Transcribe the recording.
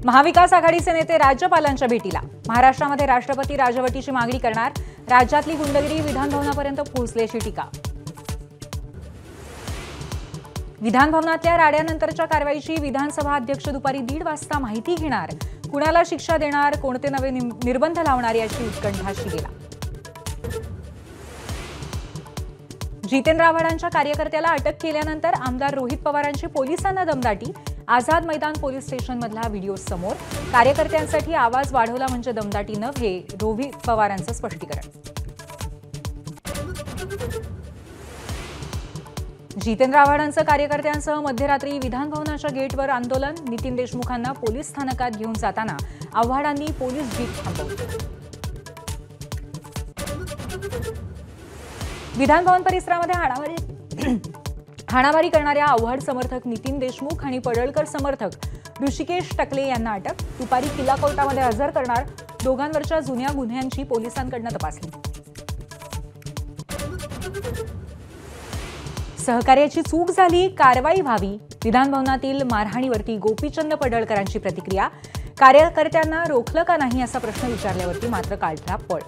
महाविकास आघाडीचे नेते राज्यपालांच्या भेटीला महाराष्ट्रामध्ये राष्ट्रपती राजवटीची मागणी करणार, राज्यातली गुंडगिरी विधानभवनापर्यंत पोहोचल्याची टीका। विधानभवनातल्या राड्यानंतरच्या कारवाईची विधानसभा अध्यक्ष दुपारी 1:30 वाजता माहिती घेणार, कुणाला शिक्षा देणार, कोणते नवे निर्बंध लावणार याची उत्कंठा शिगेला। जितेंद्र आव्हाडांच्या कार्यकर्त्याला अटक केल्यानंतर आमदार रोहित पवारांची पोलिसांना दमदाटी, आझाद मैदान पोलीस स्टेशनमधला व्हिडिओ समोर, कार्यकर्त्यांसाठी आवाज वाढवला म्हणजे दमदाटी नव्हे, रोहित पवारांचं स्पष्टीकरण। जितेंद्र आव्हाडांचं कार्यकर्त्यांसह मध्यरात्री विधानभवनाच्या गेटवर आंदोलन, नितीन देशमुखांना पोलीस स्थानकात घेऊन जाताना आव्हाडांनी पोलीस जीप थांबवली। विधानभवन परिसरामध्ये हाणामारी करणाऱ्या आव्हाड समर्थक नितीन देशमुख आणि पडळकर समर्थक ऋषिकेश टकले यांना अटक, दुपारी किल्ला कोर्टामध्ये हजर करणार, दोघांवरच्या जुन्या गुन्ह्यांची पोलिसांकडून तपासणी। सहकार्याची चूक झाली, कारवाई व्हावी, विधानभवनातील मारहाणीवरती गोपीचंद पडळकरांची प्रतिक्रिया, कार्यकर्त्यांना रोखलं का नाही असा प्रश्न विचारल्यावरती मात्र काढला पळ।